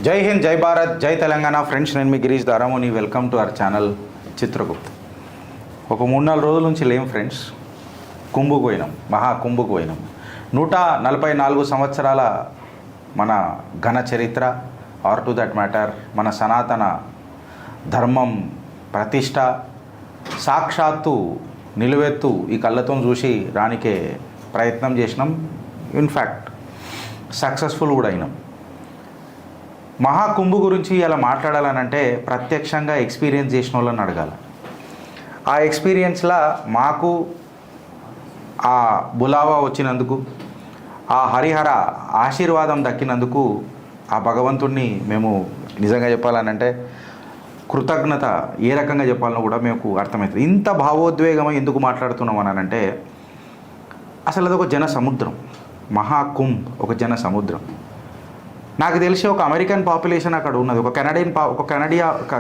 జై హింద్, జై భారత్, జై తెలంగాణ. ఫ్రెండ్స్, నేను మీ Girish Daramoni. Welcome to our channel Chitragupt. ఒక 3-4 రోజుల నుంచి లేం ఫ్రెండ్స్. కుంభకు పోయినాం, మహాకుంభకు పోయినాం. 144 సంవత్సరాల మన ఘన చరిత్ర, ఆర్ టు దట్ మ్యాటర్ మన సనాతన ధర్మం ప్రతిష్ట సాక్షాత్తు నిలువెత్తు ఈ కళ్ళతో చూసి రానికే ప్రయత్నం చేసినాం. ఇన్ఫ్యాక్ట్ సక్సెస్ఫుల్ కూడా అయినాం. మహాకుంభ గురించి ఇలా మాట్లాడాలనంటే ప్రత్యక్షంగా ఎక్స్పీరియన్స్ చేసిన వాళ్ళని అడగాలి. ఆ ఎక్స్పీరియన్స్లో మాకు ఆ బులావా వచ్చినందుకు, ఆ హరిహర ఆశీర్వాదం దక్కినందుకు ఆ భగవంతుడిని మేము నిజంగా చెప్పాలనంటే కృతజ్ఞత ఏ రకంగా చెప్పాలనో కూడా మేము అర్థమవుతుంది. ఇంత భావోద్వేగం ఎందుకు మాట్లాడుతున్నాం అని అంటే అసలు అదొక జన సముద్రం. మహాకుంభ్ ఒక జన సముద్రం. నాకు తెలిసి ఒక అమెరికన్ పాపులేషన్ అక్కడ ఉన్నది, ఒక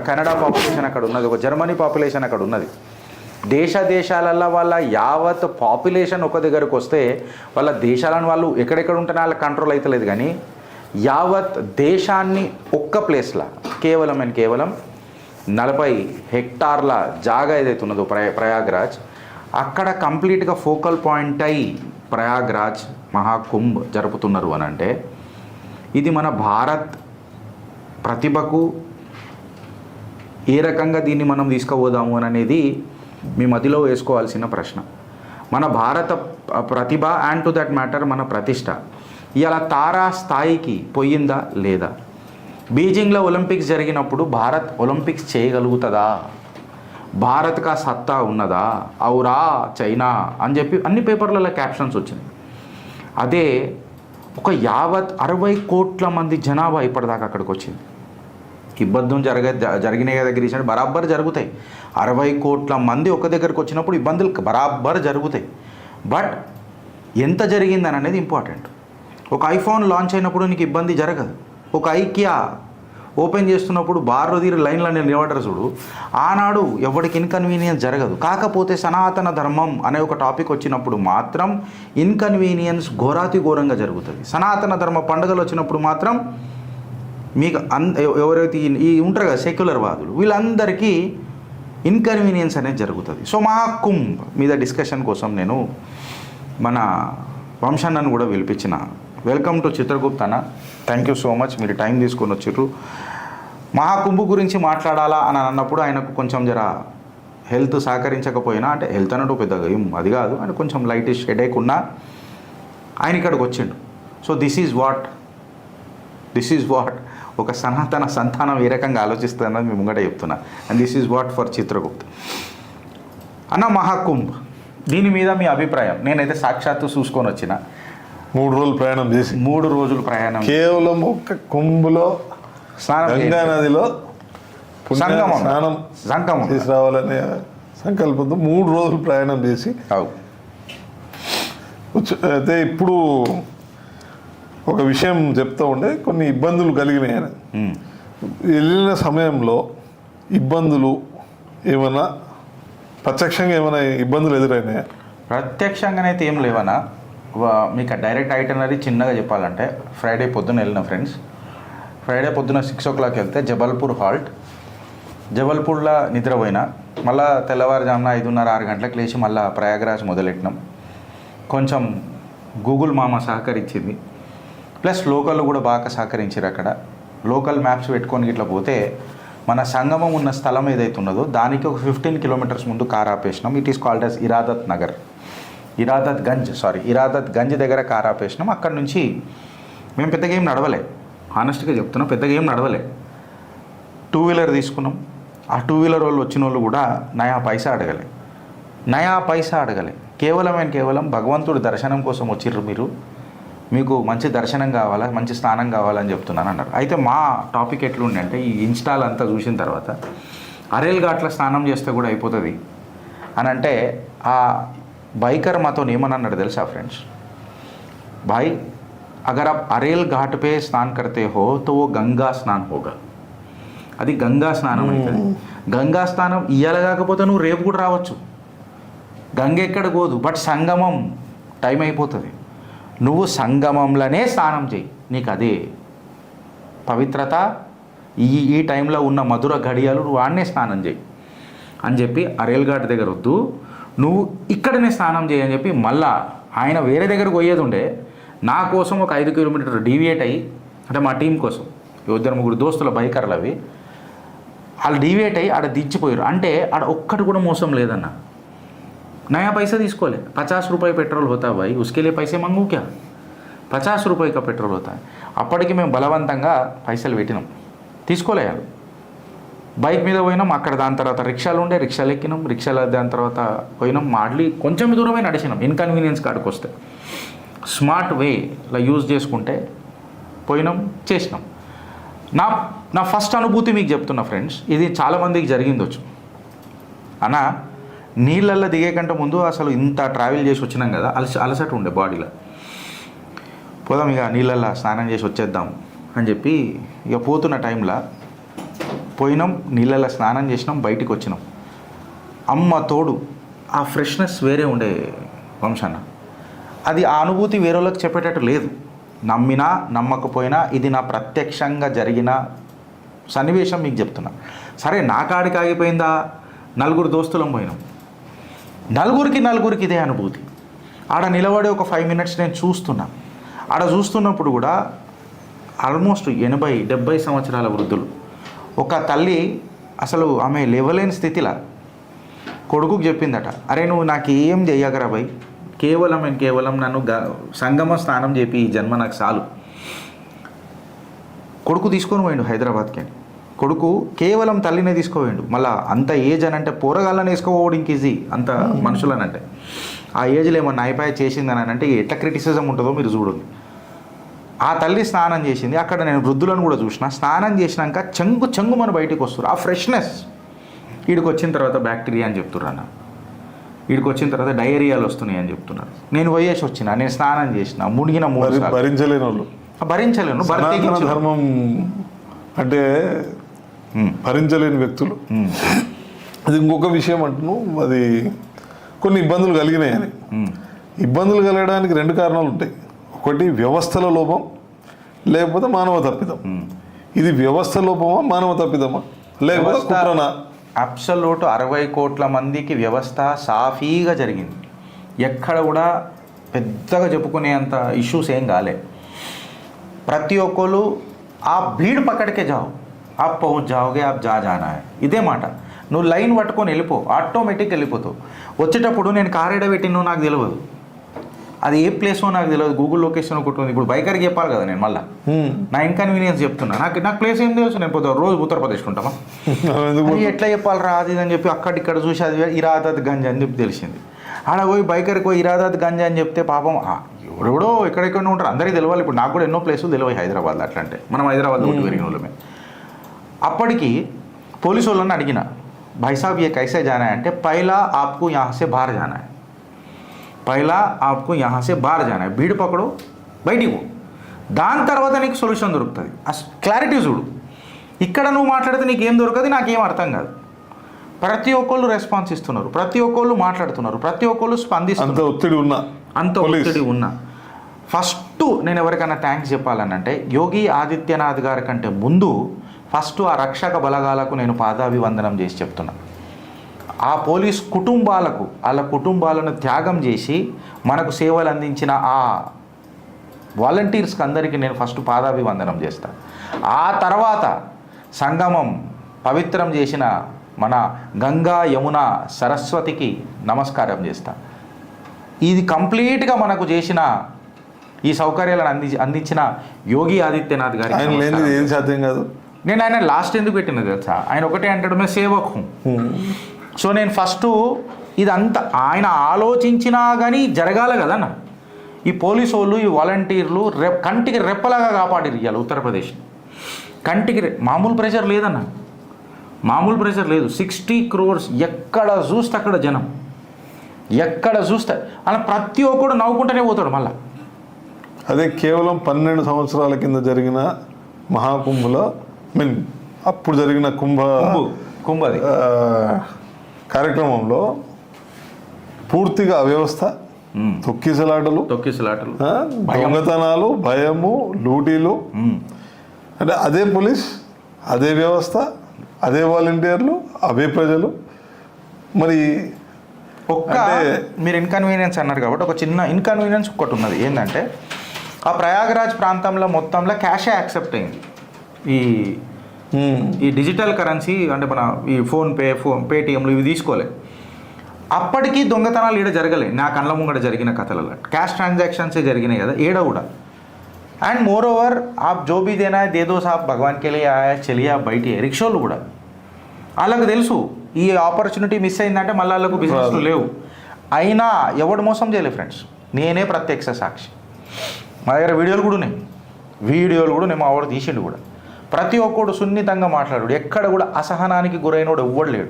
కెనడా పాపులేషన్ అక్కడ ఉన్నది, ఒక జర్మనీ పాపులేషన్ అక్కడ ఉన్నది. దేశాలలో వాళ్ళ యావత్ పాపులేషన్ ఒక దగ్గరకు వస్తే వాళ్ళ దేశాలను వాళ్ళు ఎక్కడెక్కడ ఉంటేనే వాళ్ళ కంట్రోల్ అవుతలేదు. కానీ యావత్ దేశాన్ని ఒక్క ప్లేస్లో కేవలం 40 హెక్టార్ల జాగా ఏదైతే ఉన్నదో ప్రయాగ్రాజ్, అక్కడ కంప్లీట్గా ఫోకల్ పాయింట్ అయి ప్రయాగ్రాజ్ మహాకుంభ్ జరుపుతున్నారు అని అంటే ఇది మన భారత్ ప్రతిభకు ఏ రకంగా దీన్ని మనం తీసుకుపోదాము అని అనేది మీ మధ్యలో వేసుకోవాల్సిన ప్రశ్న. మన భారత ప్రతిభ అండ్ టు దట్ మ్యాటర్ మన ప్రతిష్ట ఇలా తారా స్థాయికి పోయిందా లేదా? బీజింగ్లో ఒలింపిక్స్ జరిగినప్పుడు భారత్ ఒలింపిక్స్ చేయగలుగుతుందా? భారత్కు ఆ సత్తా ఉన్నదా? ఔరా చైనా అని చెప్పి అన్ని పేపర్లలో క్యాప్షన్స్ వచ్చినాయి. అదే ఒక యావత్ 60 కోట్ల మంది జనాభా ఇప్పటిదాకా అక్కడికి వచ్చింది. ఇబ్బందులు జరిగినాయి కదా గిరీష్, బరాబర్ జరుగుతాయి. 60 కోట్ల మంది ఒక దగ్గరికి వచ్చినప్పుడు ఇబ్బందులు బరాబర్ జరుగుతాయి. బట్ ఎంత జరిగిందని అనేది ఇంపార్టెంట్. ఒక ఐఫోన్ లాంచ్ అయినప్పుడు నీకు ఇబ్బంది జరగదు. ఒక ఐకియా ఓపెన్ చేస్తున్నప్పుడు బార్లో తీరి లైన్లో నిలబడరు చూడు, ఆనాడు ఎవరికి ఇన్కన్వీనియన్స్ జరగదు. కాకపోతే సనాతన ధర్మం అనే ఒక టాపిక్ వచ్చినప్పుడు మాత్రం ఇన్కన్వీనియన్స్ ఘోరాతి ఘోరంగా జరుగుతుంది. సనాతన ధర్మ పండుగలు వచ్చినప్పుడు మాత్రం మీకు ఎవరైతే ఈ ఉంటారు కదా సెక్యులర్ వాదులు, వీళ్ళందరికీ ఇన్కన్వీనియన్స్ అనేది జరుగుతుంది. సో మహాకుంభ్ మీద డిస్కషన్ కోసం నేను మన వంశన్నను కూడా పిలిపించిన. వెల్కమ్ టు చిత్రగుప్త్ అన్న. థ్యాంక్ యూ సో మచ్, మీరు టైం తీసుకొని వచ్చిర్రు. మహాకుంభ గురించి మాట్లాడాలా అని అన్నప్పుడు ఆయనకు కొంచెం జర హెల్త్ సహకరించకపోయినా, అంటే హెల్త్ అన్నట్టు పెద్దగా ఏం అది కాదు, అంటే కొంచెం లైటిష్ హెడేక్ ఉన్నా ఆయన ఇక్కడికి వచ్చిండు. సో దిస్ ఈజ్ వాట్ ఒక సనాతన సంతానం ఏ రకంగా ఆలోచిస్తుందన్నది మేము ముంగట చెప్తున్నా. And this is what for Chitragupt అన్న. మహాకుంభ్ దీని మీద మీ అభిప్రాయం? నేనైతే సాక్షాత్తు చూసుకొని వచ్చిన 3 రోజులు ప్రయాణం చేసి 3 రోజులు ప్రయాణం కేవలం ఒక్క కుంభలో గంగా నదిలో సంగమం తీసుకురావాలనే సంకల్పంతో 3 రోజులు ప్రయాణం చేసి అయితే ఇప్పుడు ఒక విషయం చెప్తూ ఉండే కొన్ని ఇబ్బందులు కలిగినాయి. వెళ్ళిన సమయంలో ఇబ్బందులు ఏమైనా ప్రత్యక్షంగా ఏమైనా ఇబ్బందులు ఎదురైనాయా? ప్రత్యక్షంగానైతే ఏం లేవనా. మీకు డైరెక్ట్ ఐటనరీ చిన్నగా చెప్పాలంటే ఫ్రైడే పొద్దున వెళ్ళిన ఫ్రెండ్స్. ఫ్రైడే పొద్దున 6 o'clock వెళ్తే జబల్పూర్ హాల్ట్. జబల్పూర్లో నిద్రపోయినా, మళ్ళీ తెల్లవారుజామున 5:30-6 గంటలకు లేచి మళ్ళీ ప్రయాగరాజ్ మొదలెట్టినాం. కొంచెం గూగుల్ మామ సహకరించింది, ప్లస్ లోకల్ కూడా బాగా సహకరించారు. అక్కడ లోకల్ మ్యాప్స్ పెట్టుకొని ఇట్లా పోతే మన సంగమం ఉన్న స్థలం ఏదైతే ఉన్నదో దానికి ఒక 15 kilometers ముందు కార్ ఆపేసినాం. It is called as Iradat Ganj దగ్గర కార్ ఆపేసినాం. అక్కడ నుంచి మేము పెద్దగా ఏం నడవలే, హానెస్ట్గా చెప్తున్నాం, పెద్దగా ఏం నడవలే. 2-wheeler తీసుకున్నాం. ఆ 2-wheeler వాళ్ళు వచ్చిన వాళ్ళు కూడా నయా పైసా అడగలే. కేవలం భగవంతుడి దర్శనం కోసం వచ్చిర్రు మీరు, మీకు మంచి దర్శనం కావాలా, మంచి స్నానం కావాలని చెప్తున్నాను అన్నారు. అయితే మా టాపిక్ ఎట్లుండే అంటే ఈ ఇన్స్టాల్ అంతా చూసిన తర్వాత అరేల్ ఘాట్లో స్నానం చేస్తే కూడా అయిపోతుంది అని అంటే ఆ बाइकर मातो ఏమన్నాడు తెలుసా ఫ్రెండ్స్? भाई अगर आप अरेल घाट पे स्नान करते हो तो वो गंगा स्नान होगा. అది గంగా స్నానం అవుతుంది. గంగా స్నానం ఇయ్యాల కాకపోతే నువ్వు రేపు కూడా రావచ్చు. గంగ ఎక్కడ పోదు, బట్ సంగమం టైం అయిపోతుంది. నువ్వు సంగమంలోనే స్నానం చేయి, నీకు అదే పవిత్రత, ఈ టైంలో ఉన్న మధుర ఘడియాలు నువ్వు ఆడనే స్నానం చేయి అని చెప్పి ఆ రైల్ ఘాట్ దగ్గర వద్దు, నువ్వు ఇక్కడనే స్నానం చేయి అని చెప్పి మళ్ళా ఆయన వేరే దగ్గరకు పోయేది ఉండే, నా కోసం ఒక 5 కిలోమీటర్లు డీవియేట్ అయ్యి, అంటే మా టీం కోసం 2-3 దోస్తుల బైకర్లు అవి, వాళ్ళు డీవియేట్ అయ్యి ఆడ దించిపోయారు. అంటే ఆడ ఒక్కటి కూడా మోసం లేదన్న, नया पैसा తీసుకోలే. 50 రూపాయి పెట్రోల్ होता भाई, उसके लिए पैसे मांगू क्या? 50 రూపాయి का పెట్రోల్ होता है. అప్పటికి మేము బలవంతంగా పైసలు పెట్టినాం, తీసుకోలే. బైక్ మీద పోయినాం, అక్కడ దాని తర్వాత రిక్షాలు ఉండే, రిక్షాలు ఎక్కినాం, రిక్షాలు దాని తర్వాత పోయినాం, మాడ్లీ కొంచెం దూరమే నడిచినాం. ఇన్కన్వీనియన్స్ కాడికి వస్తే స్మార్ట్ వేలా యూజ్ చేసుకుంటే పోయినాం, చేసినాం. నా ఫస్ట్ అనుభూతి మీకు చెప్తున్నా ఫ్రెండ్స్, ఇది చాలామందికి జరిగిందొచ్చు. అన్న నీళ్ళల్లో దిగే కంటే ముందు అసలు ఇంత ట్రావెల్ చేసి వచ్చినాం కదా, అలసట ఉండే బాడీలో, పోదాం ఇక నీళ్ళల్లో స్నానం చేసి వచ్చేద్దాం అని చెప్పి ఇక పోతున్న టైంలో పోయినాం, నీళ్ళల్లో స్నానం చేసినాం, బయటికి వచ్చినాం. అమ్మ తోడు ఆ ఫ్రెష్నెస్ వేరే ఉండే వంశన్న. అది ఆ అనుభూతి వేరే వాళ్ళకి చెప్పేటట్టు లేదు. నమ్మినా నమ్మకపోయినా ఇది నా ప్రత్యక్షంగా జరిగిన సన్నివేశం మీకు చెప్తున్నా. సరే నా కాడికి ఆగిపోయిందా, 4 దోస్తులం పోయినాం, నలుగురికి ఇదే అనుభూతి. ఆడ నిలబడి ఒక 5 మినిట్స్ నేను చూస్తున్నా. ఆడ చూస్తున్నప్పుడు కూడా ఆల్మోస్ట్ 80-70 సంవత్సరాల వృద్ధులు, ఒక తల్లి అసలు ఆమె లేవలేని స్థితిలో కొడుకుకి చెప్పిందట, అరే నువ్వు నాకు ఏం చెయ్యగరా భయ్, కేవలం నన్ను సంగమ స్నానం చేపి ఈ జన్మ నాకు చాలు. కొడుకు తీసుకొని పోయిండు హైదరాబాద్కి అని. కొడుకు కేవలం తల్లినే తీసుకోవేయండు. మళ్ళీ అంత ఏజ్ అని అంటే పోరగాళ్ళని వేసుకోవడం ఇంక ఈజీ, అంత మనుషులని అంటే ఆ ఏజ్లో ఏమన్నా అయిపోయి చేసిందని అంటే ఎట్లా క్రిటిసిజం ఉంటుందో మీరు చూడండి. ఆ తల్లి స్నానం చేసింది, అక్కడ నేను వృద్ధులను కూడా చూసిన, స్నానం చేసినాక చెంగు మన బయటికి వస్తారు. ఆ ఫ్రెష్నెస్ వీడికి వచ్చిన తర్వాత బ్యాక్టీరియా అని చెప్తున్నారు అన్న, వీడికి వచ్చిన తర్వాత డయేరియాలు వస్తున్నాయి అని చెప్తున్నారు. నేను పోయేసి వచ్చిన, నేను స్నానం చేసిన, మునిగిన 3 సార్లు. భరించలేను ధర్మం అంటే భరించలేని వ్యక్తులు. అది ఇంకొక విషయం అంటున్నావు, అది కొన్ని ఇబ్బందులు కలిగినాయని. ఇబ్బందులు కలగడానికి 2 కారణాలు ఉంటాయి. ఒకటి వ్యవస్థల లోపం, లేకపోతే మానవ తప్పిదం. ఇది వ్యవస్థ లోపమా, మానవ తప్పిదమా, లేకపోతే కుట్రనా? అబ్సల్యూట్ 60 కోట్ల మందికి వ్యవస్థ సాఫీగా జరిగింది. ఎక్కడ కూడా పెద్దగా చెప్పుకునేంత ఇష్యూస్ ఏం కాలే. ప్రతి ఒక్కరు ఆ భీడ్ పక్కడికే జావు, आप पहुँच जाओगे, आप जा जाना है, ఇదే మాట. నువ్వు లైన్ పట్టుకొని వెళ్ళిపో, ఆటోమేటిక్గా వెళ్ళిపోతావు. వచ్చేటప్పుడు నేను కార్ ఎడ పెట్టినో నాకు తెలియదు, అది ఏ ప్లేసో నాకు తెలియదు, గూగుల్ లొకేషన్ ఒకటి ఉంది. ఇప్పుడు బైకర్కి చెప్పాలి కదా నేను, మళ్ళీ నా ఇన్కన్వీనియన్స్ చెప్తున్నా. నాకు ప్లేస్ ఏం తెలుసు, నేను పోతా రోజు ఉత్తరప్రదేశ్ ఉంటామా, ఎట్లా చెప్పాలరా అది అని చెప్పి అక్కడిక్కడ చూసి అది ఇరాదత్ గంజ్ అని చెప్పి తెలిసింది. ఆడ పోయి బైకర్కి పోయి ఇరాదత్ గంజ్ అని చెప్తే పాపం ఎవడెవడో ఎక్కడెక్కడ ఉంటారు, అందరికీ తెలియాలి. ఇప్పుడు నాకు కూడా ఎన్నో ప్లేసులు తెలియవు హైదరాబాద్లో. అట్లా అంటే మనం హైదరాబాద్లో ఉండి పెరిగిన వాళ్ళమే. అప్పటికి పోలీసు వాళ్ళని అడిగిన, भाई साहब ये कैसे जाना है అంటే पहला आपको यहाँ से बाहर जाना है, पहला आपको यहाँ से बाहर जाना है, భీడ్ పక్కడు బయటికి పో, దాని తర్వాత నీకు సొల్యూషన్ దొరుకుతుంది. క్లారిటీ చూడు. ఇక్కడ నువ్వు మాట్లాడితే నీకేం దొరకదు, నాకేం అర్థం కాదు. ప్రతి ఒక్కళ్ళు రెస్పాన్స్ ఇస్తున్నారు, ప్రతి ఒక్కళ్ళు మాట్లాడుతున్నారు, ప్రతి ఒక్కళ్ళు స్పందిస్తున్నారు. అంత ఒత్తిడి ఉన్నా ఫస్ట్ నేను ఎవరికైనా థ్యాంక్స్ చెప్పాలనంటే యోగి ఆదిత్యనాథ్ గారి కంటే ముందు ఫస్ట్ ఆ రక్షక బలగాలకు నేను పాదాభివందనం చేసి చెప్తున్నా. ఆ పోలీస్ కుటుంబాలకు, వాళ్ళ కుటుంబాలను త్యాగం చేసి మనకు సేవలు అందించిన ఆ వాలంటీర్స్కి అందరికీ నేను ఫస్ట్ పాదాభివందనం చేస్తాను. ఆ తర్వాత సంగమం పవిత్రం చేసిన మన గంగా యమున సరస్వతికి నమస్కారం చేస్తాను. ఇది కంప్లీట్గా మనకు చేసిన ఈ సౌకర్యాలను అందించిన యోగి ఆదిత్యనాథ్ గారికి ఏం సాధ్యం కాదు. నేను ఆయన లాస్ట్ ఎందుకు పెట్టినది తెలుసా, ఆయన ఒకటే అంటాడు మే సేవకు. సో నేను ఫస్ట్ ఇదంతా ఆయన ఆలోచించినా కానీ జరగాలి కదన్న. ఈ పోలీసు వాళ్ళు, ఈ వాలంటీర్లు కంటికి రెప్పలాగా కాపాడిరు ఇవాళ ఉత్తరప్రదేశ్. కంటికి మామూలు ప్రెషర్ లేదన్న, మామూలు ప్రెషర్ లేదు. 60 crores ఎక్కడ చూస్తే అక్కడ జనం, ఎక్కడ చూస్తే అలా ప్రతి ఒక్కడు నవ్వుకుంటూనే పోతాడు. మళ్ళీ అదే కేవలం 12 సంవత్సరాల కింద జరిగిన మహాకుంభలో అప్పుడు జరిగిన కుంభ కార్యక్రమంలో పూర్తిగా అవ్యవస్థ, తొక్కిసలాటలు, దొంగతనాలు, భయము, లూటీలు, అంటే అదే పోలీస్, అదే వ్యవస్థ, అదే వాలంటీర్లు, అవే ప్రజలు. మరి మీరు ఇన్కన్వీనియన్స్ అన్నారు కాబట్టి ఒక చిన్న ఇన్కన్వీనియన్స్ ఒకటి ఉన్నది ఏంటంటే ఆ ప్రయాగరాజ్ ప్రాంతంలో మొత్తంలో క్యాషే యాక్సెప్ట్ అయింది. ఈ డిజిటల్ కరెన్సీ అంటే మన ఈ ఫోన్పే పేటిఎంలు ఇవి తీసుకోలే. అప్పటికీ దొంగతనాలు ఈడ జరగలే. నా కళ్ళ ముంగడ జరిగిన కథలలో క్యాష్ ట్రాన్సాక్షన్సే జరిగినాయి కదా ఈడ కూడా. అండ్ మోర్ ఓవర్ आप जो भी देना है दे दो साहब भगवान के लिए आया चलिए आप बैठिए. రిక్షోలు కూడా వాళ్ళకు తెలుసు ఈ ఆపర్చునిటీ మిస్ అయిందంటే మళ్ళీ వాళ్ళకు బిజినెస్లు లేవు. అయినా ఎవడు మోసం చేయలేదు ఫ్రెండ్స్. నేనే ప్రత్యక్ష సాక్షి. మా దగ్గర వీడియోలు కూడా ఉన్నాయి. మా ఆవిడ తీసిండు కూడా. ప్రతి ఒక్కడు సున్నితంగా మాట్లాడు. ఎక్కడ కూడా అసహనానికి గురైనోడు ఎవ్వడు లేడు.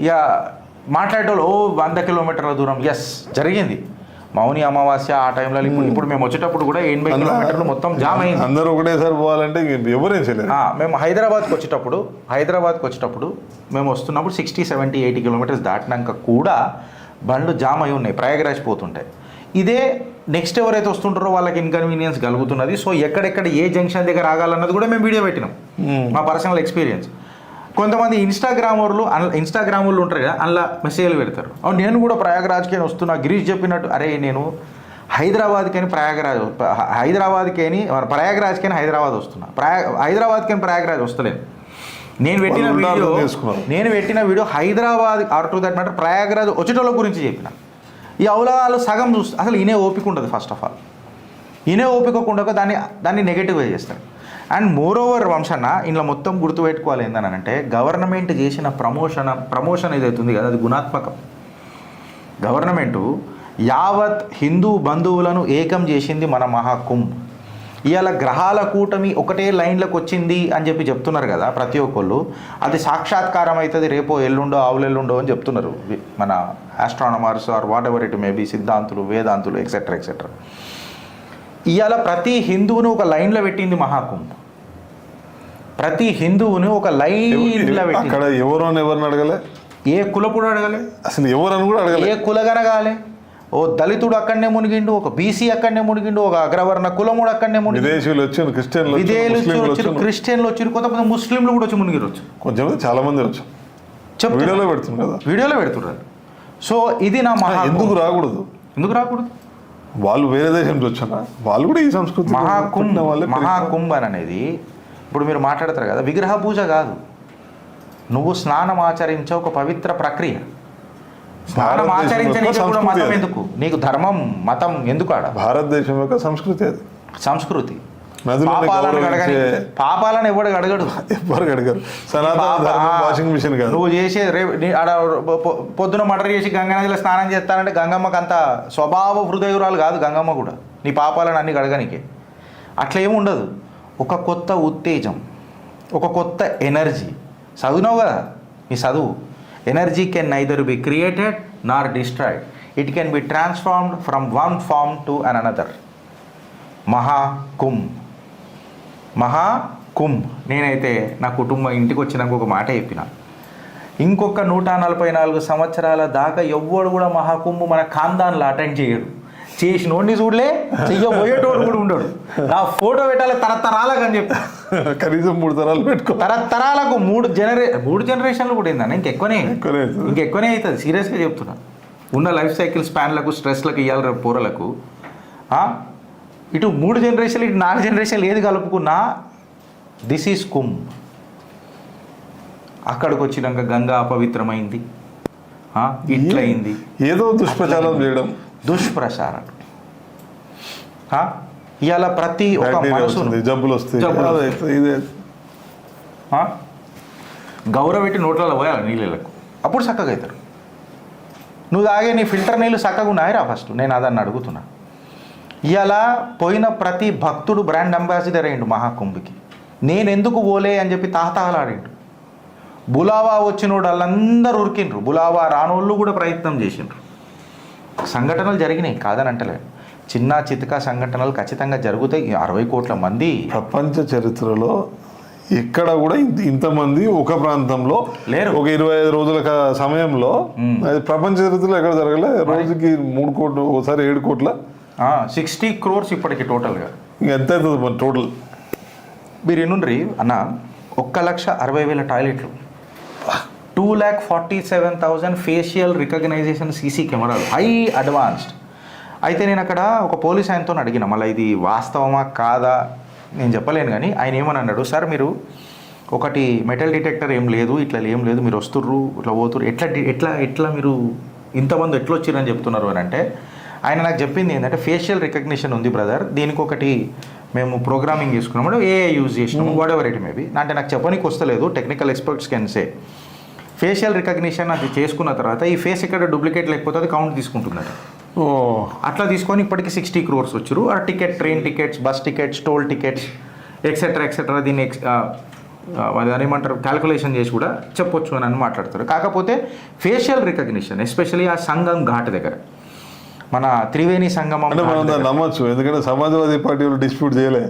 ఇక మాట్లాడేటోళ్ళు 100 కిలోమీటర్ల దూరం. ఎస్ జరిగింది మౌని అమావాస్య ఆ టైంలో. ఇప్పుడు మేము వచ్చేటప్పుడు కూడా 80 కిలోమీటర్లు మొత్తం జామ్ అయింది. అందరూ ఒకటేసారి పోవాలంటే ఎవరేం చేయలేదు. మేము హైదరాబాద్కి వచ్చేటప్పుడు మేము వస్తున్నప్పుడు 60, 70, 80 కిలోమీటర్స్ దాటినాక కూడా బండ్లు జామ్ అయి ఉన్నాయి ప్రయాగరాజ్ పోతుంటాయి. ఇదే నెక్స్ట్ ఎవరైతే వస్తుంటారో వాళ్ళకి ఇన్కన్వీనియన్స్ కలుగుతున్నది. సో ఎక్కడెక్కడ ఏ జంక్షన్ దగ్గర ఆగాలన్నది కూడా మేము వీడియో పెట్టినాం. మా పర్సనల్ ఎక్స్పీరియన్స్. కొంతమంది ఇన్స్టాగ్రామ్ వాళ్ళు ఉంటారు కదా, అందులో మెసేజ్లు పెడతారు. నేను కూడా ప్రయాగరాజ్కి వస్తున్నా, గిరీష్ చెప్పినట్టు. అరే నేను హైదరాబాద్కి హైదరాబాద్ వస్తున్నా, హైదరాబాద్కి ప్రయాగరాజ్ వస్తలేను. నేను పెట్టిన video Hyderabad or to that matter Prayagraj వచ్చేటోళ్ళ గురించి చెప్పిన. ఈ అవలగాలు సగం చూస్తే అసలు ఈయనే ఓపిక ఉంటుంది. ఫస్ట్ ఆఫ్ ఆల్ ఈయనే ఓపిక ఉండక దాన్ని నెగటివ్గా చేస్తారు. అండ్ మోర్ ఓవర్ వంశన్న ఇంట్లో మొత్తం గుర్తుపెట్టుకోవాలి ఏంటనంటే గవర్నమెంట్ చేసిన ప్రమోషన్ ఏదైతే ఉంది కదా అది గుణాత్మకం. గవర్నమెంటు యావత్ హిందూ బంధువులను ఏకం చేసింది మన మహాకుంభ్. ఇవాళ గ్రహాల కూటమి ఒకటే లైన్లకు వచ్చింది అని చెప్తున్నారు కదా ప్రతి ఒక్కళ్ళు. అది సాక్షాత్కారం అవుతుంది రేపో ఎల్లుండో ఆవులెల్లుండో అని చెప్తున్నారు మన astronomers or whatever it may be, సిద్ధాంతులు, వేదాంతులు ఎక్సెట్రా. ఇవాళ ప్రతి హిందువును ఒక లైన్లో పెట్టింది మహాకుంభ్. ప్రతి హిందువుని ఒక లైన్లో పెట్టి అక్కడ ఎవరిని అడగలే, ఏ కులపుడు అడగలే, అసలు ఎవరని కూడా అడగలే, ఏ కులగనగాలే. ఓ దళితుడు అక్కడనే మునిగిండు, ఒక బీసీ అక్కడనే మునిగిండు, ఒక అగ్రవర్ణ కులముడు అక్కడనే మునిగిండు, విదేశీయులు వచ్చారు, క్రిస్టియన్లు వచ్చారు, కొంతమంది ముస్లింలు కూడా వచ్చి మునిగిరొచ్చు. కొంచెం చాలా మంది వచ్చి వీడియోలో పెడుతున్నారు. సో ఇది నా ఎందుకు రాకూడదు వాళ్ళు వేరే దేశం నుంచి వచ్చారా, వాళ్ళు కూడా ఈ సంస్కృతి. మహాకుంభ్ అనేది ఇప్పుడు మీరు మాట్లాడతారు కదా, విగ్రహ పూజ కాదు. నువ్వు స్నానం ఆచరించే ఒక పవిత్ర ప్రక్రియ. స్నానం ఆచరించడానికి కూడా మతం ఎందుకు? నీకు ధర్మం మతం ఎందుకు? ఆడ భారతదేశం యొక్క సంస్కృతి, అది సంస్కృతి. పాపాలను ఎవడు అడగడు. వాషింగ్ మిషన్ కాదు. నువ్వు చేసే ఆడ పొద్దున మటర్ చేసి గంగా నదిలో స్నానం చేస్తానంటే గంగమ్మకి అంత స్వభావ హృదయురాలు కాదు గంగమ్మ కూడా. నీ పాపాలను అన్ని కడగనికే అట్లా ఏముండదు. ఒక కొత్త ఉత్తేజం, ఒక కొత్త ఎనర్జీ. చదువునావు కదా, నీ చదువు. Energy can neither be created nor destroyed. It can be transformed from one form to another. Mahakumbh. నేనైతే నా కుటుంబం ఇంటికి వచ్చినాక ఒక మాట చెప్పిన, ఇంకొక 144 సంవత్సరాల దాకా ఎవ్వడు కూడా మహాకుంభ్ మన ఖాందాన్లో అటెండ్ చేయడు. చేసినోడిని చూడలే, చెయ్యబోయేటోడు కూడా ఉండడు. నా ఫోటో పెట్టాలి తరతరాలకు అని చెప్పి, కనీసం 3 తరాలు పెట్టుకో. తరతరాలకు 3 జనరేషన్లు కూడా ఏందన్న ఇంకెక్కువనే అవుతుంది. సీరియస్గా చెప్తున్నా. ఉన్న లైఫ్ సైకిల్ స్పాన్లకు, స్ట్రెస్లకు, ఇవ్వాలి పోరలకు. ఇటు 3 జనరేషన్లు, ఇటు 4 జనరేషన్లు ఏది కలుపుకున్నా దిస్ ఈజ్ కుంభ్. అక్కడికి వచ్చినాక గంగా అపవిత్రమైంది, ఇట్లయింది. ఏదో దుష్ప్రచారం చేయడం, దుష్ప్రచారం. ఇవాళ ప్రతి ఒక్క మనసు జబ్బులు వస్తాయి. గౌరవ పెట్టి నోట్లలో పోయాలి నీళ్ళకు, అప్పుడు చక్కగా అవుతారు. నువ్వు తాగే నీ ఫిల్టర్ నీళ్ళు చక్కగా ఉన్నాయిరా ఫస్ట్. నేను అదన్ని అడుగుతున్నా. ఇలా పోయిన ప్రతి భక్తుడు బ్రాండ్ అంబాసిడర్ అయ్యిండు మహాకుంభ్కి. నేను ఎందుకు పోలే అని చెప్పి తాహతాహలాడిండు. బులావా వచ్చినోడు వాళ్ళందరూ ఉరికిండ్రు, బులావా రానోళ్ళు కూడా ప్రయత్నం చేసిండ్రు. సంఘటనలు జరిగినాయి కాదని అంటలేదు. చిన్న చితక సంఘటనలు ఖచ్చితంగా జరుగుతాయి. 60 కోట్ల మంది ప్రపంచ చరిత్రలో ఎక్కడ కూడా ఇంతమంది ఒక ప్రాంతంలో లేరు. ఒక 25 రోజుల సమయంలో ప్రపంచ చరిత్రలో ఎక్కడ జరగలే. రోజుకి 3 కోట్లు, ఒకసారి 7 కోట్ల 60 crores ఇప్పటికి టోటల్గా. ఇంక ఎంత అవుతుంది మన టోటల్? మీరు ఎన్నుండ్రి అన్న, 1,60,000 టాయిలెట్లు, 2,47,000 ఫేషియల్ రికగ్నైజేషన్ సీసీ కెమెరాలు, హై అడ్వాన్స్డ్. అయితే నేను అక్కడ ఒక పోలీస్ ఆయనతో అడిగిన, మళ్ళీ ఇది వాస్తవమా కాదా నేను చెప్పలేను, కానీ ఆయన ఏమని అన్నాడు, సార్ మీరు ఒకటి మెటల్ డిటెక్టర్ ఏం లేదు, ఇట్లా ఏం లేదు, మీరు వస్తుర్రు ఇట్లా పోతుర్రు, ఎట్లా మీరు ఇంతమంది ఎట్లా వచ్చిర్రని చెప్తున్నారు అని అంటే, ఆయన నాకు చెప్పింది ఏంటంటే, ఫేషియల్ రికగ్నిషన్ ఉంది బ్రదర్, దీనికి ఒకటి మేము ప్రోగ్రామింగ్ చేసుకున్నాము, ఏఐ యూజ్ చేసినాము, వాట్ ఎవర్ ఇట్ మేబీ, అంటే నాకు చెప్పడానికి వస్తలేదు, technical experts can say. Facial recognition అది చేసుకున్న తర్వాత ఈ ఫేస్ ఇక్కడ డూప్లికేట్ లేకపోతే అది కౌంట్ తీసుకుంటుందట. అట్లా తీసుకొని ఇప్పటికి 60 crores వచ్చారు. ఆ ticket, train tickets, bus tickets, toll tickets etcetera దీన్ని దాని ఏమంటారు క్యాల్కులేషన్ చేసి కూడా చెప్పొచ్చు అని మాట్లాడతారు. కాకపోతే ఫేషియల్ రికగ్నిషన్ ఎస్పెషల్లీ ఆ సంగం ఘాట్ దగ్గర, మన త్రివేణి సంగమం అంటే మనం దాన్ని నమ్మచ్చు, ఎందుకంటే సమాజ్వాదీ పార్టీ వాళ్ళు డిస్ప్యూట్ చేయలేదు,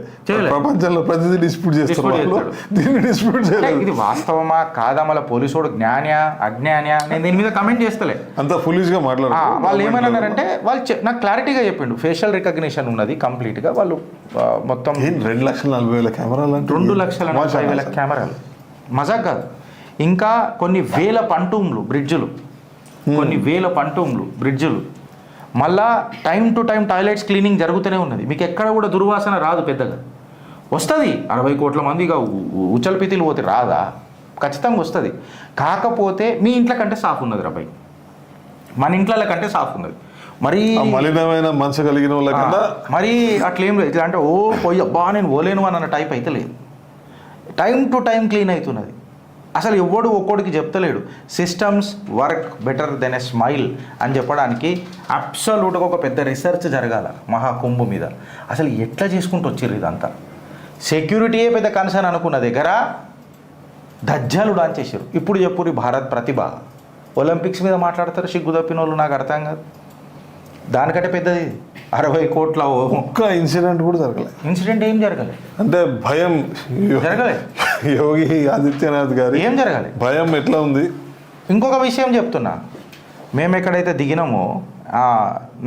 ప్రపంచంలో ప్రతిదీ డిస్ప్యూట్ చేస్తారు, దీన్ని డిస్ప్యూట్ చేయలేదు. ఇది వాస్తవమా కాదా, మళ్ళీ పోలీసుడు జ్ఞాన్యా అజ్ఞాన్యా, నేను దీని మీద కమెంట్ చేస్తలే, అంతా ఫులిష్గా మాట్లాడారు. వాళ్ళు ఏమన్నారంటే, వాళ్ళు నాకు క్లారిటీగా చెప్పిండు, ఫేషియల్ రికగ్నిషన్ ఉన్నది కంప్లీట్గా, వాళ్ళు మొత్తం 2,40,000 కెమెరాలు, 2,40,000 కెమెరాలు మజాక్ కాదు. ఇంకా కొన్ని వేల పంటూమ్లు బ్రిడ్జులు, మళ్ళా time to time toilets cleaning జరుగుతూనే ఉన్నది. మీకు ఎక్కడ కూడా దుర్వాసన రాదు, పెద్దగా వస్తుంది. 60 కోట్ల మందిగా ఉచల్పితిలు పోతే రాదా? ఖచ్చితంగా వస్తుంది. కాకపోతే మీ ఇంట్లో కంటే సాఫ్ ఉన్నది రా భయ్, మన ఇంట్ల కంటే సాఫ్ ఉన్నది. మరీ మలినమైన మనసు కలిగిన వాళ్ళకన్నా మరీ అట్లేం లేదు. ఇట్లా అంటే పోయి అబ్బా నేను ఓలేను అన్న టైప్ అయితే లేదు, టైం టు టైం క్లీన్ అవుతున్నది. అసలు ఎవ్వడు ఒక్కోడికి చెప్తలేడు. Systems work better than a smile అని చెప్పడానికి అబ్సల్యూట్గా ఒక పెద్ద రీసెర్చ్ జరగాల మహాకుంభ మీద. అసలు ఎట్లా చేసుకుంటూ వచ్చారు ఇదంతా? సెక్యూరిటీయే పెద్ద కన్సర్న్ అనుకున్న దగ్గర దజ్జాలు డాంచేసారు. ఇప్పుడు చెప్పురి భారత్ ప్రతిభ, ఒలింపిక్స్ మీద మాట్లాడతారు సిగ్గు తప్పిన వాళ్ళు, నాకు అర్థం కాదు. దానికంటే పెద్దది 60 కోట్ల ఒక్క ఇన్సిడెంట్ కూడా జరగలేదు. ఇన్సిడెంట్ ఏం జరగలేదు అంటే భయం జరగలేదు. యోగి ఆదిత్యనాథ్ గారు ఏం జరగాలి, భయం ఎట్లా ఉంది? ఇంకొక విషయం చెప్తున్నా, మేము ఎక్కడైతే దిగినామో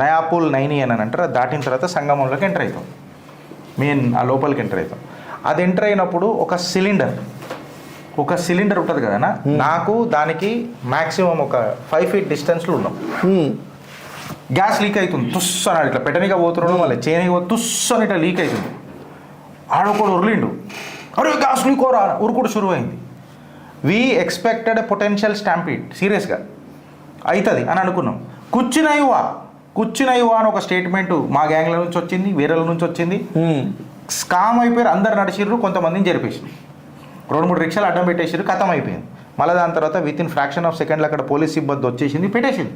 నయాపూల్ 9 అని అంటారు, దాటిన తర్వాత సంగమంలోకి ఎంటర్ అవుతాం, మెయిన్ ఆ లోపలికి ఎంటర్ అవుతాం. అది ఎంటర్ అయినప్పుడు ఒక సిలిండర్ ఉంటుంది కదా, నాకు దానికి మ్యాక్సిమం ఒక 5 feet డిస్టెన్స్లో ఉన్నాం. గ్యాస్ లీక్ అవుతుంది, తుస్సని ఇట్లా పెట్టనిగా పోతున్నాడు, మళ్ళీ చేయనిగా తుస్సని ఇట్లా లీక్ అవుతుంది. ఆడొకడు ఉర్లిండు, అరే గ్యాస్ లీక్ ఓరా ఉరుకుడు షురు అయింది. వీ ఎక్స్పెక్టెడ్ పొటెన్షియల్ స్టాంపీడ్, సీరియస్గా అవుతుంది అని అనుకున్నాం. కూర్చునయ్యవా అని ఒక స్టేట్మెంట్ మా గ్యాంగ్ల నుంచి వచ్చింది, వేరేల నుంచి వచ్చింది. స్కామ్ అయిపోయారు, అందరు నడిచిర్రు, కొంతమందిని జరిపేసింది, 2-3 రిక్షాలు అడ్డం పెట్టేసారు, ఖతం అయిపోయింది. మళ్ళీ దాని తర్వాత విత్ ఇన్ ఫ్రాక్షన్ ఆఫ్ సెకండ్లు అక్కడ పోలీస్ సిబ్బంది వచ్చేసింది, పెట్టేసింది.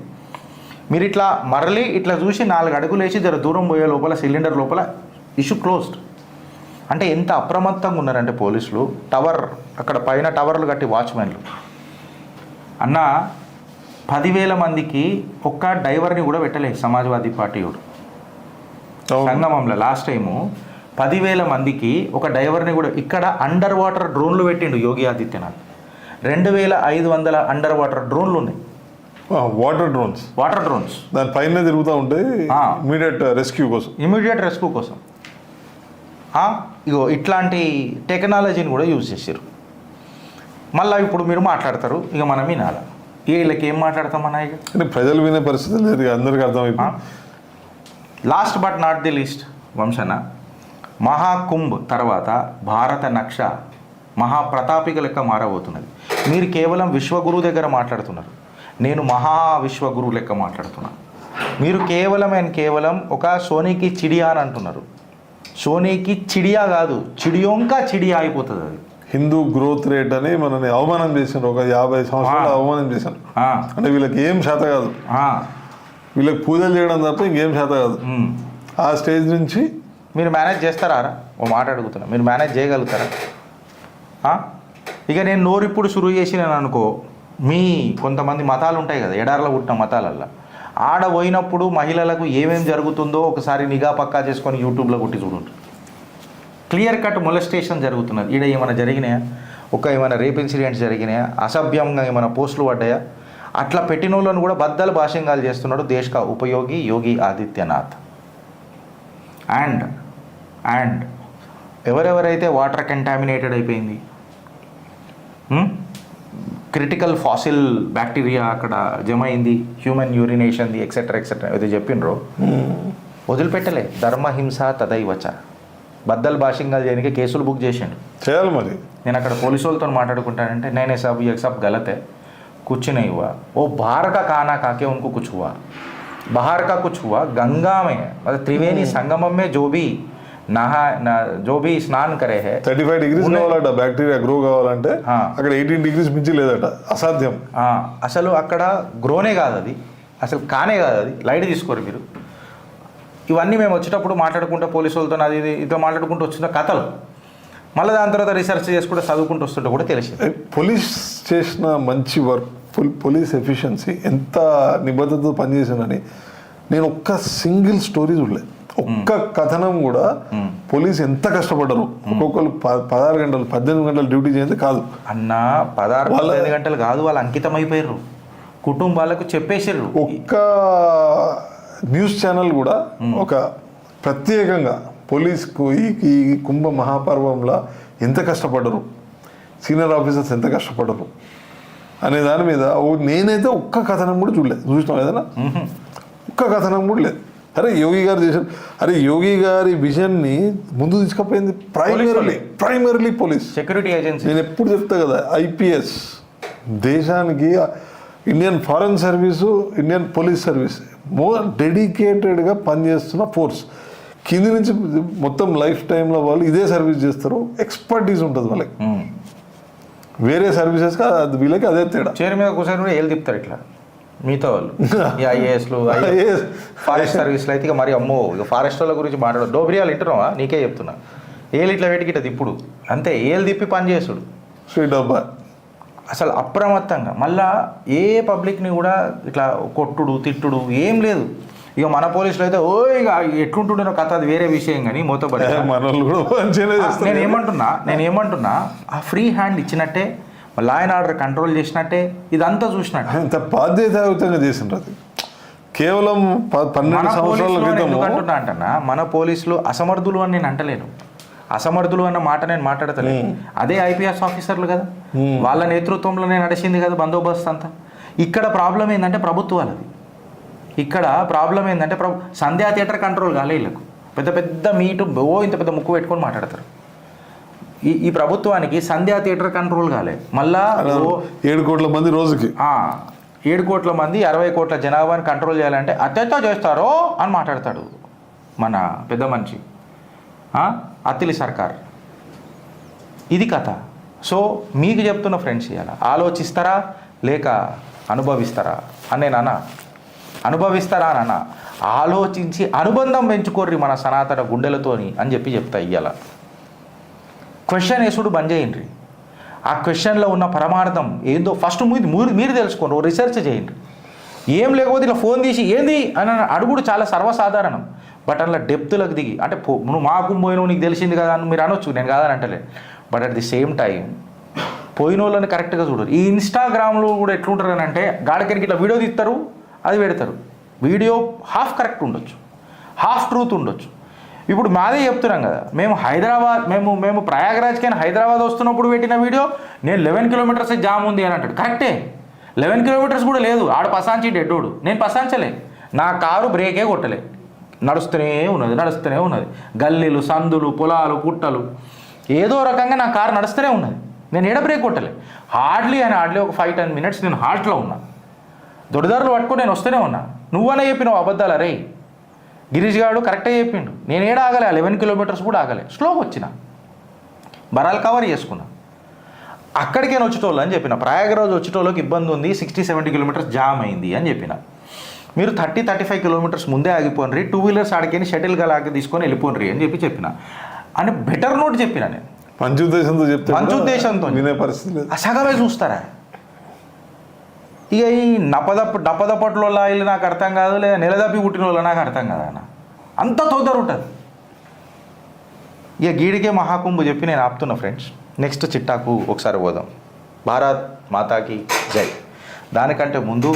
మీరు ఇట్లా మరలి ఇట్లా చూసి 4 అడుగులు వేసి జర దూరం పోయే లోపల సిలిండర్ లోపల ఇష్యూ క్లోజ్డ్. అంటే ఎంత అప్రమత్తంగా ఉన్నారంటే పోలీసులు. టవర్ అక్కడ పైన టవర్లు కట్టి వాచ్మెన్లు అన్న 10,000 మందికి ఒక్క డ్రైవర్ని కూడా పెట్టలేదు సమాజ్వాదీ పార్టీ కూడా. సంగమంలో లాస్ట్ టైము 10,000 మందికి ఒక డ్రైవర్ని కూడా. ఇక్కడ అండర్ వాటర్ డ్రోన్లు పెట్టిండు యోగి ఆదిత్యనాథ్. 2,500 అండర్ వాటర్ డ్రోన్లు ఉన్నాయి, వాటర్ డ్రోన్స్ దాని పైన తిరుగుతూ ఉంటాయి, ఇమీడియట్ రెస్క్యూ కోసం. ఇగో ఇట్లాంటి టెక్నాలజీని కూడా యూజ్ చేశారు. మళ్ళీ ఇప్పుడు మీరు మాట్లాడతారు, ఇక మనం వినాలి. వీళ్ళకి ఏం మాట్లాడతామన్నా, ఇక ప్రజలు వినే పరిస్థితి లేదు, అందరికీ అర్థమైపోయింది. Last but not the least వంశన, మహాకుంభ్ తర్వాత భారత నక్ష మహాప్రతాపిక లెక్క మారబోతున్నది. మీరు కేవలం విశ్వగురువు దగ్గర మాట్లాడుతున్నారు, నేను మహావిశ్వగురువు లెక్క మాట్లాడుతున్నాను. మీరు కేవలం ఒక సోనీకి చిడియా అని అంటున్నారు. సోనీకి చిడియా కాదు, చిడియోంకా చిడియా అయిపోతుంది అది. హిందూ గ్రోత్ రేట్ అని మనని అవమానం చేశారు, ఒక 50 సంవత్సరాలు అవమానం చేశారు. అంటే వీళ్ళకి ఏం చేత కాదు, వీళ్ళకి పూజలు చేయడం తప్ప ఇంకేం చేత కాదు. ఆ స్టేజ్ నుంచి మీరు మేనేజ్ చేస్తారా? ఓ మాట అడుగుతున్నా, మీరు మేనేజ్ చేయగలుగుతారా? ఇక నేను నోరిప్పుడు షురూ చేసినాను అనుకో, మీ కొంతమంది మతాలు ఉంటాయి కదా, ఎడార్లో పుట్టిన మతాలల్లో, ఆడ పోయినప్పుడు మహిళలకు ఏమేమి జరుగుతుందో ఒకసారి నిఘా పక్కా చేసుకొని యూట్యూబ్లో కొట్టి చూడండి. క్లియర్ కట్ మొలెస్టేషన్ జరుగుతున్నది. ఈడ ఏమైనా జరిగినాయా? ఏమైనా రేప్ ఇన్సిడెంట్స్ జరిగినాయా? అసభ్యంగా ఏమైనా పోస్టులు పడ్డాయా? అట్లా పెట్టిన వాళ్ళను కూడా బద్దలు భాష్యంగాలు చేస్తున్నాడు దేశ్ కా ఉపయోగి యోగి ఆదిత్యనాథ్. అండ్ ఎవరెవరైతే వాటర్ కంటామినేటెడ్ అయిపోయింది, క్రిటికల్ ఫాసిల్ బ్యాక్టీరియా అక్కడ జమ అయింది, హ్యూమన్ యూరినేషన్ది ఎక్సెట్రా ఏదో చెప్పినరో వదిలిపెట్టలే. ధర్మహింస తదైవచ. బద్దలు భాషింగాలు చేయడానికి కేసులు బుక్ చేసిండు. చేయాలి మరి. నేను అక్కడ పోలీసు వాళ్ళతో మాట్లాడుకుంటానంటే నేనే सब ये सब गलत है, कुछ नहीं हुआ, वो बाहर का खाना खा के उनको कुछ हुआ, बाहर का कुछ हुआ, गंगा में मतलब त्रिवेणी संगमम में जो भी जो भी స్నాన్ करे है 35 డిగ్రీస్ కావాలట బ్యాక్టీరియా గ్రో కావాలంటే, అక్కడ 18 డిగ్రీస్ మించి లేదట, అసాధ్యం. అసలు అక్కడ గ్రోనే కాదు అది, అసలు కానే కాదు అది, లైట్ తీసుకోరు మీరు. ఇవన్నీ మేము వచ్చేటప్పుడు మాట్లాడుకుంటూ పోలీసు వాళ్ళతో అది ఇదో మాట్లాడుకుంటూ వచ్చిన కథలు, మళ్ళీ దాని తర్వాత రీసెర్చ్ చేసుకుంటూ చదువుకుంటూ వస్తుంటే కూడా తెలిసింది. పోలీస్ చేసిన మంచి వర్క్, పోలీస్ ఎఫిషియన్సీ ఎంత నిబద్ధతతో పనిచేసిందని నేను ఒక్క సింగిల్ స్టోరీ చూడలేదు, ఒక్క కథనం కూడా. పోలీసు ఎంత కష్టపడ్డారు, ఒక్కొక్కరు 16 గంటలు 18 గంటలు డ్యూటీ చేయండి కాదు అన్న, 16-18 గంటలు కాదు, వాళ్ళు అంకితం అయిపోయారు, కుటుంబాలకు చెప్పేసారు. ఒక్క న్యూస్ ఛానల్ కూడా ఒక ప్రత్యేకంగా పోలీస్కు ఈ కుంభ మహాపర్వంలో ఎంత కష్టపడ్డరు, సీనియర్ ఆఫీసర్స్ ఎంత కష్టపడ్డరు అనే దాని మీద నేనైతే ఒక్క కథనం కూడా చూడలేదు. చూసినాం ఏదైనా ఒక్క కథనం కూడా లేదు. అరే యోగి గారు చేశారు, అరే యోగి గారి విజన్ని ముందు తీసుకుపోయింది ప్రైమరీలీ పోలీస్ సెక్యూరిటీ ఏజెన్సీ. నేను ఎప్పుడు చెప్తా కదా, ఐపీఎస్ దేశానికి Indian foreign service, Indian police service more డెడికేటెడ్గా పనిచేస్తున్న ఫోర్స్. కింది నుంచి మొత్తం లైఫ్ టైంలో వాళ్ళు ఇదే సర్వీస్ చేస్తారు, ఎక్స్పర్టీస్ ఉంటుంది వాళ్ళకి. వేరే సర్వీసెస్కి అది వీళ్ళకి అదే తేడా. చైర్ మీద కూర్చొని కూడా ఏళ్ళు తిప్పుతారు ఇట్లా మిగతా వాళ్ళు. ఈ ఐఏఎస్లు ఫారెస్ట్ సర్వీస్లో అయితే ఇక మరి అమ్మో, ఇక ఫారెస్ట్ వాళ్ళ గురించి మాట్లాడు. డోబ్రియాలు వింటున్నావా, నీకే చెప్తున్నా. ఏళ్ళు ఇట్లా వెతికిట తిప్పుడు అంతే, ఏళ్ళు తిప్పి పని చేసుడు స్వీట్ అబ్బా. అసలు అప్రమత్తంగా మళ్ళా ఏ పబ్లిక్ని కూడా ఇట్లా కొట్టుడు తిట్టుడు ఏం లేదు. ఇక మన పోలీసులు అయితే ఓ ఇక ఎట్లుంటుండో కథ అది వేరే విషయం, కానీ మూతపడి నేనేమంటున్నా ఆ ఫ్రీ హ్యాండ్ ఇచ్చినట్టే, లా అండ్ ఆర్డర్ కంట్రోల్ చేసినట్టే, ఇదంతా చూసినట్టు అంత బాధ్యతాయుతంగా చేసినట్టు. కేవలం 12 సంవత్సరాల క్రితం అంటున్నా మన పోలీసులు అసమర్థులు అని నేను అంటలేను, అసమర్థులు అన్న మాట నేను మాట్లాడతలేను. అదే ఐపీఎస్ ఆఫీసర్లు కదా, వాళ్ళ నేతృత్వంలో నేను నడిచింది కదా బందోబస్తు అంతా. ఇక్కడ ప్రాబ్లం ఏంటంటే ప్రభుత్వాలది, ఇక్కడ ప్రాబ్లం ఏంటంటే సంధ్యా థియేటర్ కంట్రోల్ కాలే వీళ్ళకు. పెద్ద పెద్ద మీటు ఇంత పెద్ద ముక్కు పెట్టుకొని మాట్లాడతారు. ఈ ప్రభుత్వానికి సంధ్యా థియేటర్ కంట్రోల్ కాలే. మళ్ళా 7 కోట్ల మంది రోజుకి, 7 కోట్ల మంది 60 కోట్ల జనాభాని కంట్రోల్ చేయాలంటే అత్యత్త చేస్తారో అని మాట్లాడతాడు మన పెద్ద మనిషి అత్తిలి సర్కార్. ఇది కథ. సో మీకు చెప్తున్న ఫ్రెండ్స్, ఇవాళ ఆలోచిస్తారా లేక అనుభవిస్తారా అని నాన్న, అనుభవిస్తారా నాన్న, ఆలోచించి అనుబంధం పెంచుకోర్రి మన సనాతన గుండెలతోని అని చెప్తా. ఇవాళ క్వశ్చన్ వేసుడు బంద్ చేయండి. ఆ క్వశ్చన్లో ఉన్న పరమార్థం ఏందో ఫస్ట్ మీరు తెలుసుకోండి, రీసెర్చ్ చేయండి. ఏం లేకపోతే ఇలా ఫోన్ తీసి ఏంది అని అడుగుడు చాలా సర్వసాధారణం. బట్ అలా డెప్త్లకు దిగి అంటే నువ్వు మాకు పోయినవు నీకు తెలిసింది కదా అని మీరు అనొచ్చు, నేను కాదని అంటలే. But at the same time పోయిన వాళ్ళని కరెక్ట్గా చూడరు. ఈ ఇన్స్టాగ్రామ్లో కూడా ఎట్లుంటారు అని అంటే గాడికరికి ఇట్లా వీడియో తీస్తారు, అది పెడతారు. వీడియో హాఫ్ కరెక్ట్ ఉండొచ్చు, హాఫ్ ట్రూత్ ఉండొచ్చు. ఇప్పుడు మాదే చెప్తున్నాం కదా, మేము ప్రయాగరాజ్కైనా హైదరాబాద్ వస్తున్నప్పుడు పెట్టిన వీడియో, నేను 11 కిలోమీటర్స్ జామ్ ఉంది అని అంటాడు. కరెక్టే, 11 కిలోమీటర్స్ కూడా లేదు, ఆడ పసాంచి డెడ్డోడు, నేను పసాంచలే, నా కారు బ్రేకే కొట్టలే, నడుస్తూనే ఉన్నది. గల్లీలు, సందులు, పొలాలు, పుట్టలు, ఏదో రకంగా నా కారు నడుస్తూనే ఉన్నది. నేను ఎడ బ్రేక్ కొట్టలే. హార్డ్లీ ఒక 5-10 మినిట్స్ నేను హాల్ట్లో ఉన్నా, దొడిదారులు పట్టుకొని నేను వస్తూనే ఉన్నా. నువ్వనే చెప్పినావు అబద్ధాలు. అరే గిరీష్ గారు కరెక్టే చెప్పిండు, నేను ఏడ ఆగలే, 11 కిలోమీటర్స్ కూడా ఆగలే, స్లోగా వచ్చిన, బరాలు కవర్ చేసుకున్నా. అక్కడికే వచ్చేటోళ్ళు అని చెప్పిన, ప్రయాగరాజ్ వచ్చేటోళ్ళకి ఇబ్బంది ఉంది, 60-70 కిలోమీటర్స్ జామ్ అయింది అని చెప్పిన. మీరు 30-35 కిలోమీటర్స్ ముందే ఆగిపోండి, 2 వీలర్స్ ఆడికి షటిల్ గలాకి తీసుకొని వెళ్ళిపోండి అని చెప్పిన. అని బెటర్ నోట్ చెప్పిన నేను, మంచి ఉద్దేశంతో వినే పరిస్థితి సగమే చూస్తారా. ఇక ఈ డప్పదప్పట్లో వీళ్ళు నాకు అర్థం కాదు, లేదా నెలదప్పి పుట్టిన వాళ్ళు నాకు అర్థం కాదు అన్న, అంత తొందర ఉంటుంది. ఇక గీడికే మహాకుంభు చెప్పి నేను ఆపుతున్నా ఫ్రెండ్స్. నెక్స్ట్ చిట్టాకు ఒకసారి పోదాం. భారత్ మాతాకి జై. దానికంటే ముందు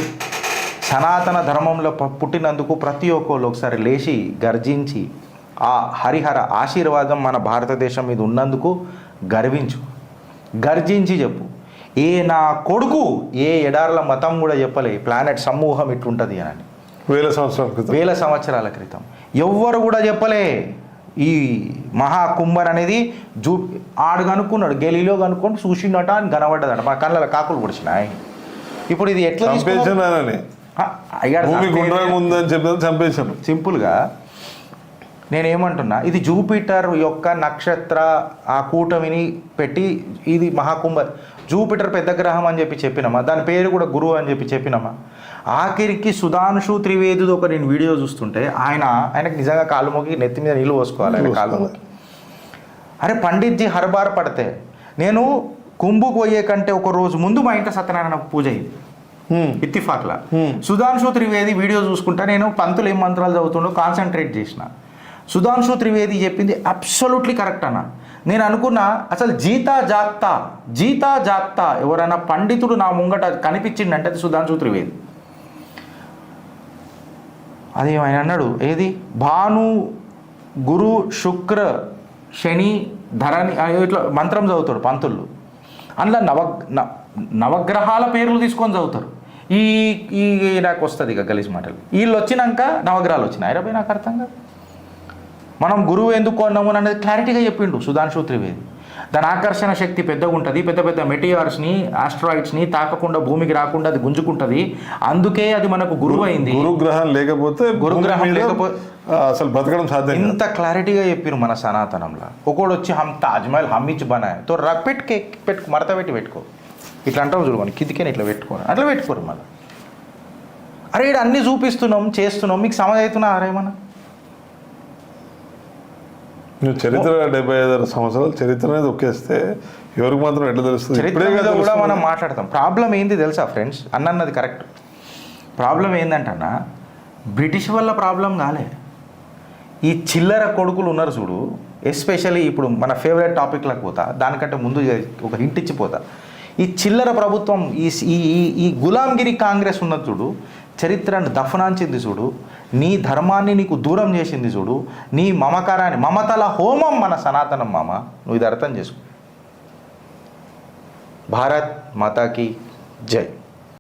సనాతన ధర్మంలో పుట్టినందుకు ప్రతి ఒక్కళ్ళు ఒకసారి లేచి గర్జించి ఆ హరిహర ఆశీర్వాదం మన భారతదేశం మీద ఉన్నందుకు గర్జించి చెప్పు. నా కొడుకు ఏ ఎడార్ల మతం కూడా చెప్పలే ప్లానెట్ సమూహం ఇట్లుంటుంది అని 1000 సంవత్సరాల క్రితం ఎవ్వరు కూడా చెప్పలే. ఈ మహాకుంభన్ అనేది ఆడు కనుక్కున్నాడు, గెలీలో కనుక్కొని చూసిండట అని కనబడ్డదట, మా కళ్ళ కాకులు పొడిచినాయి. ఇప్పుడు ఇది ఎట్లా చంపేశాను. సింపుల్గా నేనేమంటున్నా, ఇది జూపిటర్ యొక్క నక్షత్ర ఆ కూటమిని పెట్టి ఇది మహాకుంభ, జూపిటర్ పెద్ద గ్రహం అని చెప్పినామా, దాని పేరు కూడా గురువు అని చెప్పినామా. ఆఖరికి సుధాంశు త్రివేదిది ఒక నేను వీడియో చూస్తుంటే ఆయనకు నిజంగా కాళ్ళు మొక్కి నెత్తి మీద నీళ్ళు పోసుకోవాలి ఆయన కాళ్ళు మొక్కి. అరే పండిత్జీ హర్బార్ పడితే నేను కుంభకు పోయే కంటే ఒక రోజు ముందు మా ఇంట్లో సత్యనారాయణ పూజ అయింది ఇత్తిఫాక్లా. సుధాంశు త్రివేది వీడియో చూసుకుంటా నేను పంతులు ఏం మంత్రాలు చదువుతుండో కాన్సన్ట్రేట్ చేసిన. సుధాంశు త్రివేది చెప్పింది అబ్సల్యూట్లీ కరెక్ట్ అన్న. నేను అనుకున్నా అసలు జీతా జాగ్తా ఎవరైనా పండితుడు నా ముంగట కనిపించిండంటే అది సుధాంశు త్రివేది. అది ఆయన అన్నాడు, ఏది భాను గురు శుక్ర శని ధరణి ఇట్లా మంత్రం చదువుతాడు పంతులు. అందులో నవగ్రహాల పేర్లు తీసుకొని చదువుతారు. ఈ నాకు వస్తుంది ఇక గలీజ్ మాటలు. వీళ్ళు వచ్చినాక నవగ్రహాలు వచ్చినాయి. ఇరవై నాకు అర్థం కాదు. మనం గురువు ఎందుకు కొన్నాము అనేది క్లారిటీగా చెప్పిండు సుధాంశు త్రివేది. దాని ఆకర్షణ శక్తి పెద్దగా ఉంటుంది, పెద్ద పెద్ద మెటీరియర్స్ని ఆస్ట్రాయిడ్స్ని తాకకుండా భూమికి రాకుండా అది గుంజుకుంటుంది, అందుకే అది మనకు గురువు అయింది. గురుగ్రహం లేకపోతే అసలు బతకడం సాధ్యం. ఇంత క్లారిటీగా చెప్పారు మన సనాతనంలో. ఒకడు వచ్చి తాజ్మహల్ హమ్మించి బనాయి తో పెట్టుకు మడత పెట్టుకో ఇట్లా అంటాం చూడుకోండి, కిందికే ఇట్లా పెట్టుకోరు, అట్లా పెట్టుకోరు మళ్ళీ. అరే ఇక్కడ అన్నీ చూపిస్తున్నాం చేస్తున్నాం, మీకు సమజ్ అవుతున్నా అరేమన్నా. నువ్వు చరిత్ర 75 సంవత్సరాలు చరిత్ర అనేది ఒకేస్తే ఎవరికి మాత్రం ఎట్లా తెలుస్తుంది? చరిత్ర మీద కూడా మనం మాట్లాడతాం. ప్రాబ్లం ఏంది తెలుసా ఫ్రెండ్స్, అన్నది కరెక్ట్. ప్రాబ్లం ఏంటంటన్నా బ్రిటిష్ వల్ల ప్రాబ్లం కాలే, ఈ చిల్లర కొడుకులు ఉన్నారు చూడు. ఎస్పెషల్లీ ఇప్పుడు మన ఫేవరెట్ టాపిక్లకు పోతా, దానికంటే ముందు ఒక హింట్ ఇచ్చిపోతా. ఈ చిల్లర ప్రభుత్వం ఈ గులాంగిరి కాంగ్రెస్ ఉన్నది చూడు, చరిత్రను దఫనాంచింది చూడు, నీ ధర్మాన్ని నీకు దూరం చేసింది చూడు, నీ మమకారాన్ని మమతల హోమం మన సనాతనం మామ. నువ్వు ఇది అర్థం చేసుకో. భారత్ మాతాకి జై.